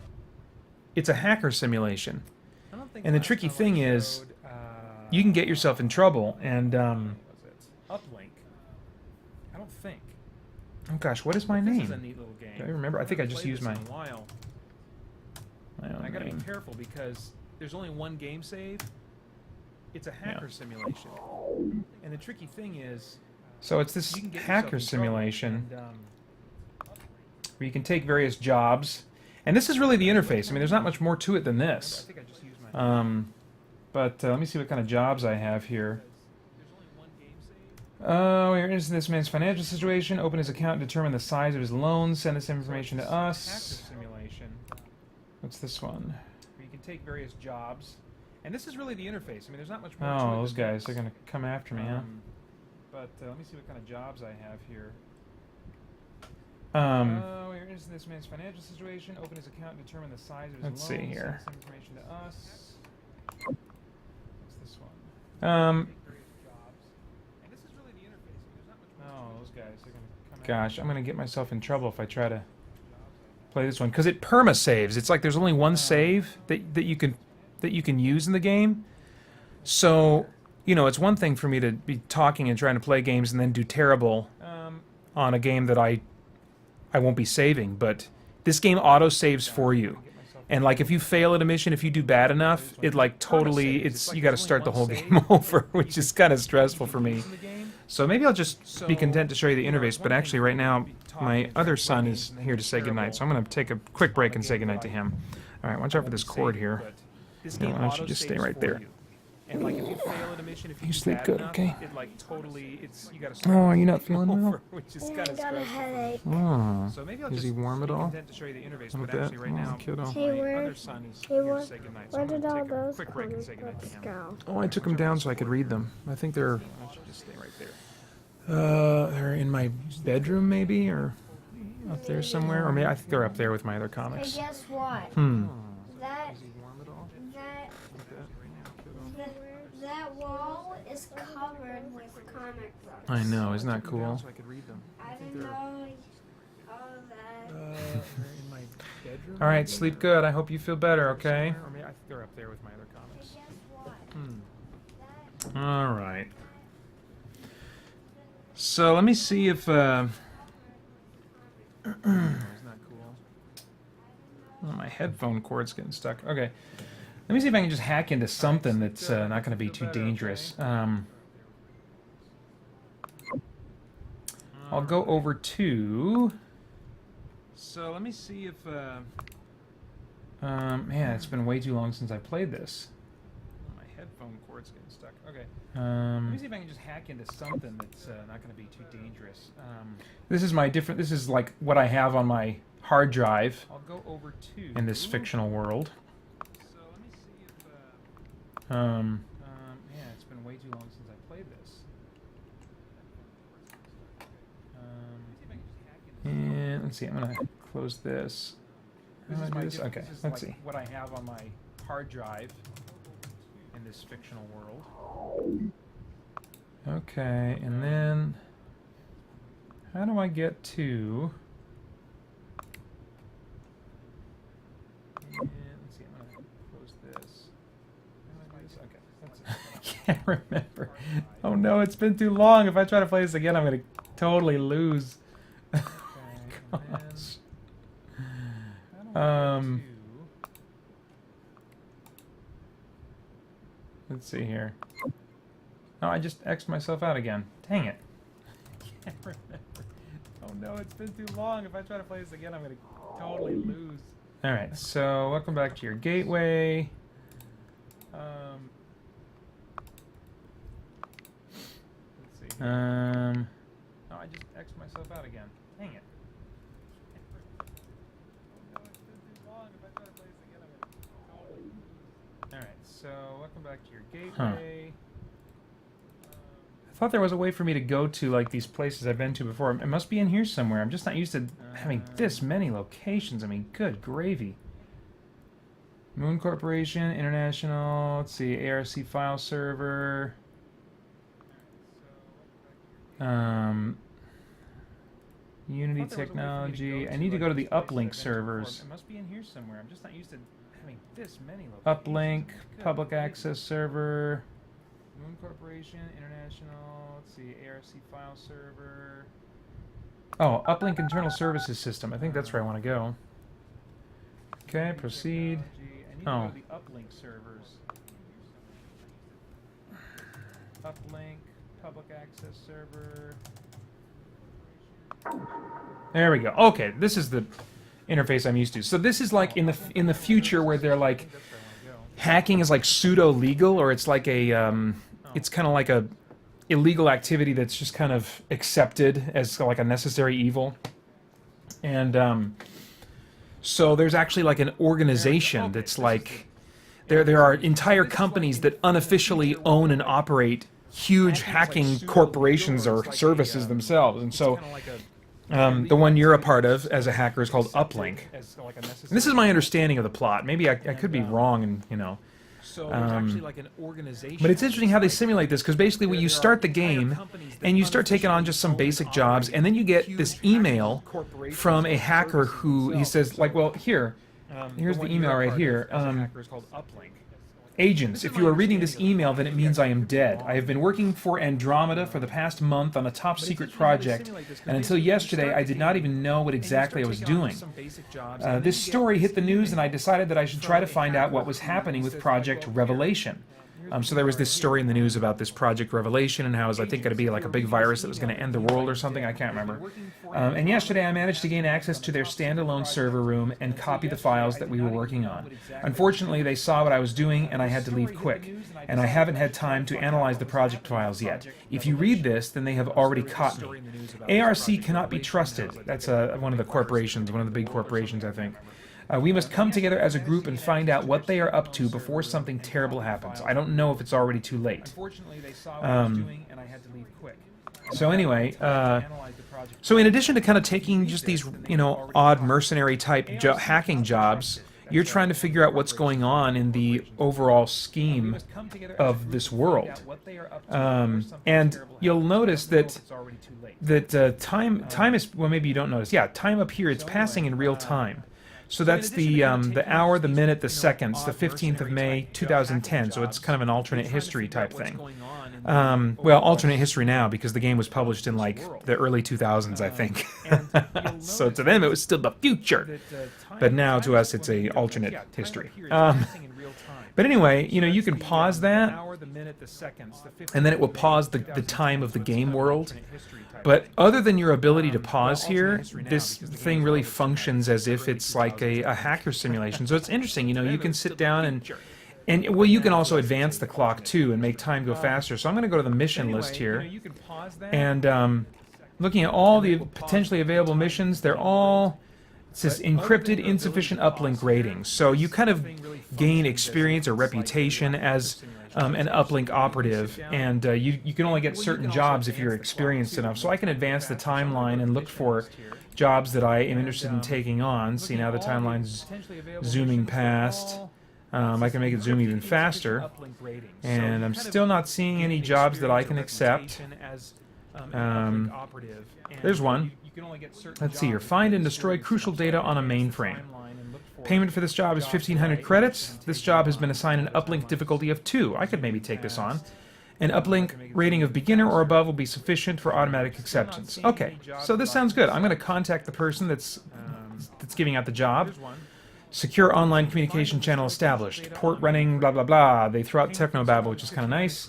It's a hacker simulation. And the tricky thing is, you can get yourself in trouble, and, Uplink. I don't think. oh gosh, what is my name? This is a neat little game. Do I remember? I think I just used my own I gotta name. be careful because there's only one game save. It's a hacker simulation. And the tricky thing is, So it's this you can get hacker yourself in trouble, simulation and, where you can take various jobs. And this is really the interface. I mean, there's not much more to it than I this. think I just used my. But let me see what kind of jobs I have here. There's only one game save. Oh, here is this man's financial situation. Open his account and determine the size of his loans. Send this information to us. Hacker simulation. What's this one? Where you can take various jobs. And this is really the interface. I mean, there's not much more to it. Oh, those than guys, they're this. going to come after me, huh? But let me see what kind of jobs I have here. Oh, here is this man's financial situation. Open his account and determine the size of his Let's loans. see here. Send this information to us. What's this one? Take various jobs. And this is really the interface. I mean, there's not much more to it. those guys, they're going to come Gosh, I'm going to get myself in trouble if I try to play this one. Because it perma-saves. It's like there's only one save that you can use in the game. So, you know, it's one thing for me to be talking and trying to play games and then do terrible on a game that I won't be saving, but this game auto-saves for you. And, like, if you fail at a mission, if you do bad enough, it, like, totally, you gotta start the whole game over, which is kind of stressful for me. So maybe I'll just be content to show you the interface, but actually right now, my other son is here to say goodnight, so I'm gonna take a quick break and say goodnight to him. Alright, watch out for this cord here. This Yeah, game why don't you just stay auto-saves right for there? you. And like if you fail at a mission, if you You do sleep bad good, enough, okay? it like totally, you gotta Oh, start are you the not game feeling well? over, which is kind of stressful. Oh, So maybe I'll is just he warm at be all? content to show you the interface, A but bit? actually right Oh, now, kiddo. my Hey, where- other son is hey, here where- to say goodnight, so Where I'm did gonna all take a those quick break and say comic goodnight to books him. go? Oh, I took them down so I could read them. I think they're Why don't you just stay right there? they're in my bedroom maybe, or up there somewhere, or maybe I think they're up there with my other Hey, comics. guess what? That that wall is covered with comic books. I know, isn't that cool? So I could read them. I didn't know all that. They're in my bedroom. All right, sleep good. I hope you feel better, okay? Or maybe I think they're up there with my other comics. Guess what? All right. So let me see if Isn't that cool? oh, my headphone cord's getting stuck. Okay. Let me see if I can just hack into something that's not going to be too dangerous. I'll go over to. So let me see if Man, it's been way too long since I played this. my headphone cord's getting stuck. Okay. Let me see if I can just hack into something that's not going to be too dangerous. This is my different. This is like what I have on my hard drive I'll go over to in this fictional world. So let me see if Um, man, it's been way too long since I played this. And let's see, I'm gonna close this. How do I do this? Okay, this is let's like see. what I have on my hard drive in this fictional world. Okay, and then how do I get to? And let's see, I'm gonna close this. How do I do this? Okay, let's see. I can't remember. Oh no, it's been too long. If I try to play this again, I'm gonna totally lose. Gosh. Let's see here. Oh, I just X'd myself out again. Dang it. I can't remember. Oh no, it's been too long. If I try to play this again, I'm going to totally lose. Alright, so welcome back to your gateway. Let's see. Oh, I just X'd myself out again. Dang it. Alright, so welcome back to your gateway. I thought there was a way for me to go to like these places I've been to before. It must be in here somewhere. I'm just not used to having this many locations. I mean, good gravy. Moon Corporation, International, let's see, ARC file server. Unity Technology. I need to go to the uplink servers. It must be in here somewhere. I'm just not used to having this many locations. Uplink, public access server. Moon Corporation, International, let's see, ARC file server. Oh, Uplink Internal Services System. I think that's where I want to go. Okay, proceed. Oh. The uplink servers. Uplink, public access server. There we go. Okay, this is the interface I'm used to. So this is like in the future where they're like hacking is like pseudo legal, or it's like a it's kind of like a illegal activity that's just kind of accepted as like a necessary evil. And so there's actually like an organization that's like there are entire companies that unofficially own and operate huge hacking corporations or services themselves. And so the one you're a part of as a hacker is called Uplink. And this is my understanding of the plot. Maybe I could be wrong, and you know. But it's interesting how they simulate this, because basically you start the game and you start taking on just some basic jobs, and then you get this email from a hacker who he says like, well, here's the email right here. Agents, if you are reading this email, then it means I am dead. I have been working for Andromeda for the past month on a top-secret project, and until yesterday, I did not even know what exactly I was doing. This story hit the news, and I decided that I should try to find out what was happening with Project Revelation. So there was this story in the news about this Project Revelation and how it was, I think, going to be like a big virus that was going to end the world or something. I can't remember. And yesterday I managed to gain access to their standalone server room and copy the files that we were working on. Unfortunately, they saw what I was doing and I had to leave quick. And I haven't had time to analyze the project files yet. If you read this, then they have already caught me. ARC cannot be trusted. That's one of the corporations, one of the big corporations, I think. We must come together as a group and find out what they are up to before something terrible happens. I don't know if it's already too late. So anyway, so in addition to kind of taking just these, you know, odd mercenary type hacking jobs, you're trying to figure out what's going on in the overall scheme of this world. And you'll notice that time is, well, maybe you don't notice. Yeah, time up here, it's passing in real time. So that's the hour, the minute, the seconds, the 15th of May, 2010. So it's kind of an alternate history type thing. Well, alternate history now, because the game was published in like the early 2000s, I think. So to them it was still the future, but now to us it's a alternate history. But anyway, you know, you can pause that, and then it will pause the time of the game world. But other than your ability to pause here, this thing really functions as if it's like a hacker simulation. So it's interesting, you know, you can sit down and well, you can also advance the clock too and make time go faster. So I'm going to go to the mission list here, and looking at all the potentially available missions, they're all, it says encrypted insufficient uplink ratings. So you kind of gain experience or reputation as an uplink operative, and you can only get certain jobs if you're experienced enough. So I can advance the timeline and look for jobs that I am interested in taking on. See, now the timeline's zooming past. I can make it zoom even faster. And I'm still not seeing any jobs that I can accept. There's one. Let's see here. Find and destroy crucial data on a mainframe. Payment for this job is 1,500 credits. This job has been assigned an uplink difficulty of 2. I could maybe take this on. An uplink rating of beginner or above will be sufficient for automatic acceptance. Okay, so this sounds good. I'm going to contact the person that's giving out the job. Secure online communication channel established. Port running, blah, blah, blah. They throw out technobabble, which is kind of nice.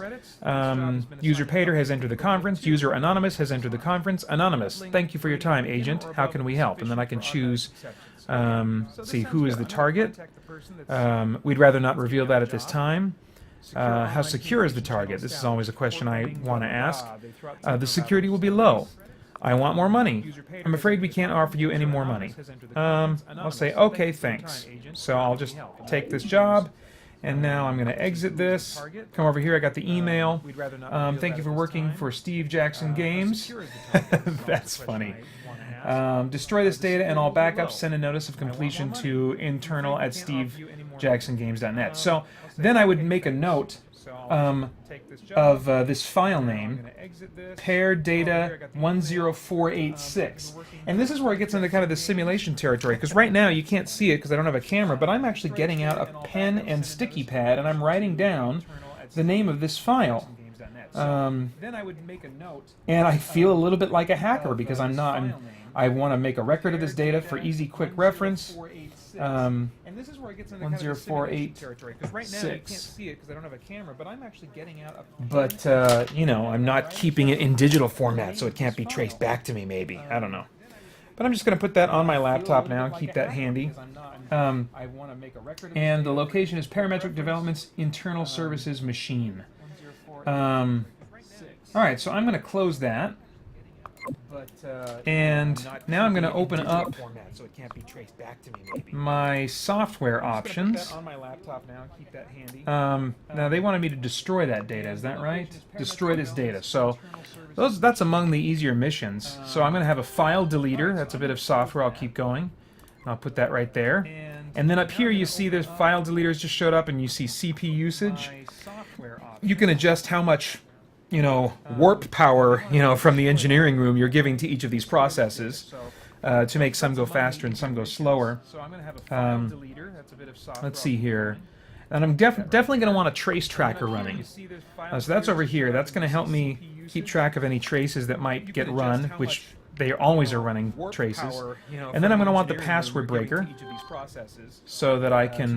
User Paeter has entered the conference. User Anonymous has entered the conference. Anonymous, thank you for your time, agent. How can we help? And then I can choose, see, who is the target. We'd rather not reveal that at this time. How secure is the target? This is always a question I want to ask. The security will be low. I want more money. I'm afraid we can't offer you any more money. I'll say, okay, thanks. So I'll just take this job, and now I'm going to exit this. Come over here, I got the email. Thank you for working for Steve Jackson Games. That's funny. Destroy this data and all backups. Send a notice of completion to internal@stevejacksongames.net. So then I would make a note of this file name, pair data 10486. And this is where it gets into kind of the simulation territory, because right now you can't see it because I don't have a camera, but I'm actually getting out a pen and sticky pad and I'm writing down the name of this file. And I feel a little bit like a hacker because I want to make a record of this data for easy, quick reference. And this is where it gets into 10486 territory, because right now you can't see it because I don't have a camera, but I'm actually getting out But you know, I'm not keeping it in digital format, so it can't be traced back to me. Maybe, I don't know. But I'm just going to put that on my laptop now and keep that handy. And the location is Parametric Development's Internal Services Machine. All right, so I'm going to close that. And now I'm going to open up my software options. Now they wanted me to destroy that data, is that right? Destroy this data. So that's among the easier missions. So I'm going to have a file deleter. That's a bit of software. I'll keep going. I'll put that right there. And then up here you see the file deleters just showed up and you see CP usage. You can adjust how much, you know, warp power, you know, from the engineering room you're giving to each of these processes to make some go faster and some go slower. Let's see here. And I'm definitely going to want a trace tracker running. So that's over here. That's going to help me keep track of any traces that might get run, which they always are running traces. And then I'm going to want the password breaker so that I can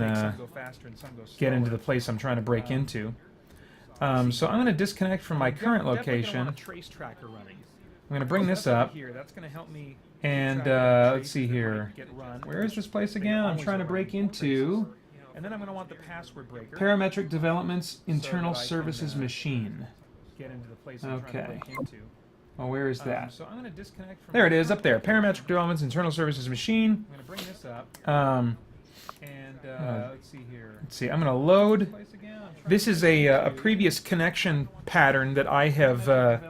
get into the place I'm trying to break into. So I'm going to disconnect from my current location. I'm going to bring this up. And let's see here. Where is this place again? I'm trying to break into Parametric Development's Internal Services Machine. Okay. Oh, where is that? There it is, up there. Parametric Development's Internal Services Machine. Let's see, I'm going to load. This is a previous connection pattern that I have that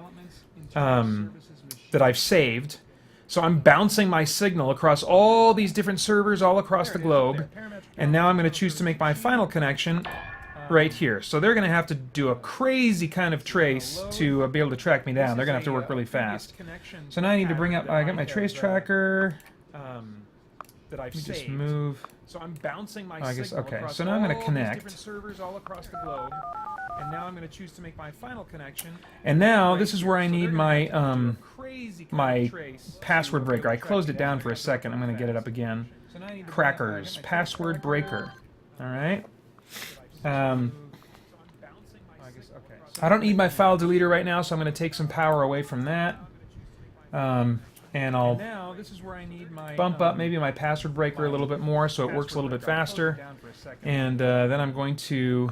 I've saved. So I'm bouncing my signal across all these different servers all across the globe, and now I'm going to choose to make my final connection right here. So they're going to have to do a crazy kind of trace to be able to track me down. They're going to have to work really fast. So now I need to bring up. I got my trace tracker. Let me just move. So I'm bouncing my signal across so now I'm going to connect. Different servers all across the globe, and now I'm going to choose to make my final connection. And now this is where I need my my password breaker. I closed it down for a second. I'm going to get it up again. Crackers password breaker. All right. I don't need my file deleter right now, so I'm going to take some power away from that. And I'll bump up maybe my password breaker a little bit more so it works a little bit faster. And then I'm going to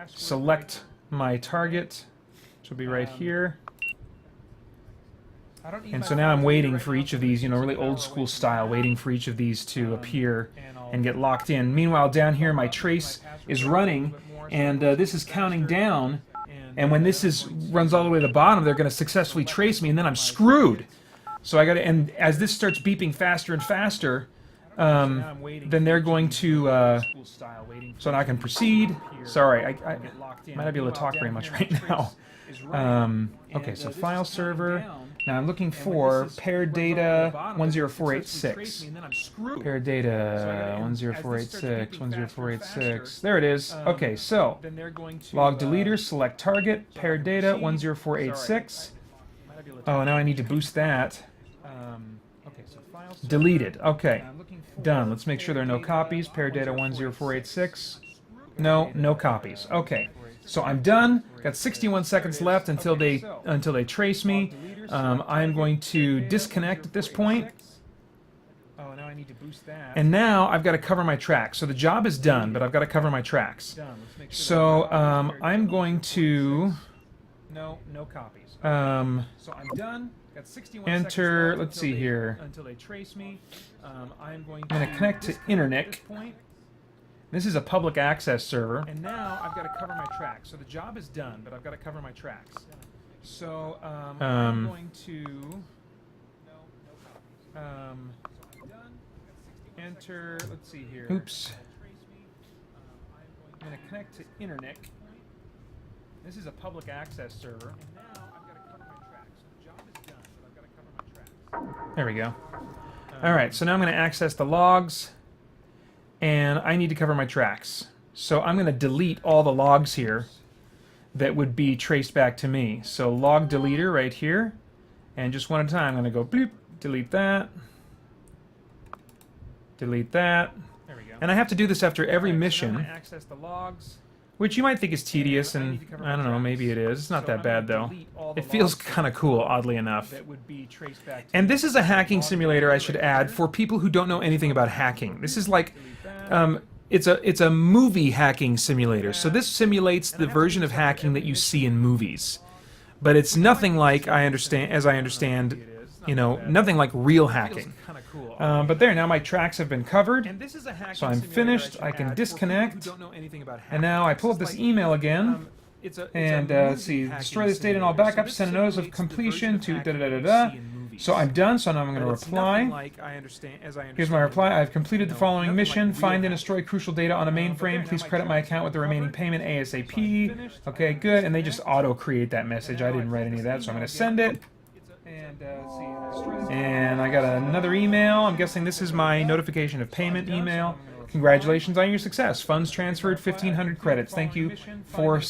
select my target, which will be right here. And so now I'm waiting for each of these, you know, really old school style, waiting for each of these to appear and get locked in. Meanwhile, down here my trace is running, and this is counting down. And when this runs all the way to the bottom, they're going to successfully trace me, and then I'm screwed. So I got to, and as this starts beeping faster and faster, then they're going to, so now I can proceed. Sorry, I might not be able to talk very much right now. Okay, so file server. Now I'm looking for paired data 10486. Paired data 10486, 10486. There it is. Okay, so log deleter, select target, paired data 10486. Oh, now I need to boost that. Deleted. Okay, done. Let's make sure there are no copies. Paired data 10486. No, no copies. Okay. So I'm done. Got 61 seconds left until they trace me. I'm going to disconnect at this point. And now I've got to cover my tracks. So the job is done, but I've got to cover my tracks. So I'm going to no copies. So I'm done. Got 61 enter. Let's see here. Until they trace me. I'm going to connect to internet. This is a public access server. And now I've got to cover my tracks. So the job is done, but I've got to cover my tracks. So I'm going to enter, let's see here. Oops. I'm going to connect to internet. This is a public access server. And now I've got to cover my tracks. So the job is done, but I've got to cover my tracks. There we go. All right, so now I'm going to access the logs. And I need to cover my tracks. So I'm going to delete all the logs here that would be traced back to me. So log deleter right here. And just one at a time, I'm going to go bloop, delete that. Delete that. There we go. And I have to do this after every mission. So access the logs. Which you might think is tedious, and I don't know, maybe it is. It's not that bad, though. It feels kind of cool, oddly enough. And this is a hacking simulator, I should add, for people who don't know anything about hacking. This is like, it's a movie hacking simulator. So this simulates the version of hacking that you see in movies. But it's nothing like, as I understand, you know, nothing like real hacking. But there, now my tracks have been covered, so I'm finished. I can disconnect, and now I pull up this email again, and let's see, destroy this data and all backups, send a notice of completion to da-da-da-da-da. So I'm done, so now I'm going to reply. Here's my reply. I've completed the following mission. Find and destroy crucial data on a mainframe. Please credit my account with the remaining payment ASAP. Okay, good, and they just auto-create that message. I didn't write any of that, so I'm going to send it. And I got another email. I'm guessing this is my notification of payment email. Congratulations on your success. Funds transferred 1,500 credits. Thank you for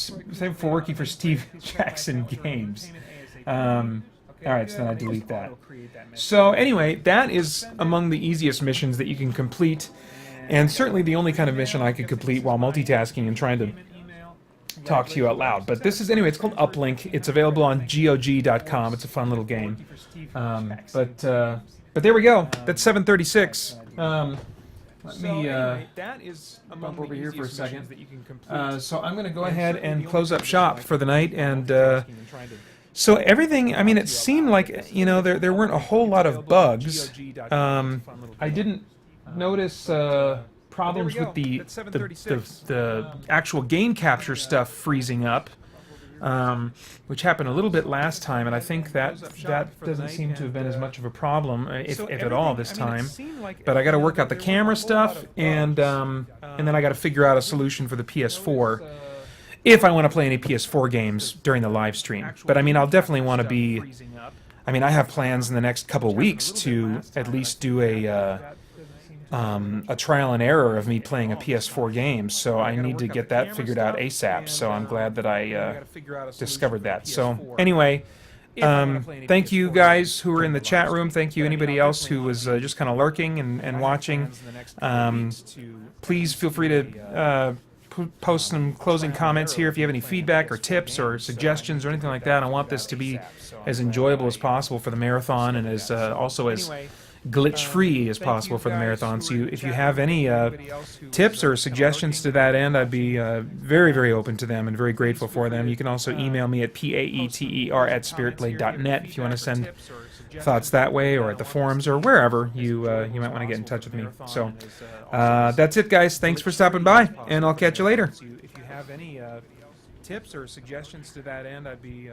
working for Steve Jackson Games. Alright, so then I delete that. So anyway, that is among the easiest missions that you can complete, and certainly the only kind of mission I could complete while multitasking and trying to talk to you out loud. But this is, anyway, it's called Uplink. It's available on GOG.com. It's a fun little game. But there we go. That's 736. Let me bump over here for a second. So I'm going to go ahead and close up shop for the night. And so everything, I mean, it seemed like, you know, there weren't a whole lot of bugs. I didn't notice problems with the actual game capture stuff freezing up, which happened a little bit last time, and I think that doesn't seem to have been as much of a problem, if at all, this time. But I got to work out the camera stuff, and then I got to figure out a solution for the PS4, if I want to play any PS4 games during the live stream. But I mean, I'll definitely want to be. I mean, I have plans in the next couple weeks to at least do a trial and error of me playing a PS4 game, so I need to get that figured out ASAP, so I'm glad that I discovered that. So anyway, thank you guys who were in the chat room. Thank you anybody else who was just kind of lurking and watching. Please feel free to post some closing comments here if you have any feedback or tips or suggestions or anything like that. I want this to be as enjoyable as possible for the marathon, and as also as glitch-free as possible for the marathon. So if you have any tips or suggestions to that end, I'd be very, very open to them and very grateful for them. You can also email me at paeter@spiritblade.net if you want to send thoughts that way, or at the forums, or wherever you might want to get in touch with me. So that's it, guys. Thanks for stopping by, and I'll catch you later. If you have any tips or suggestions to that end, I'd be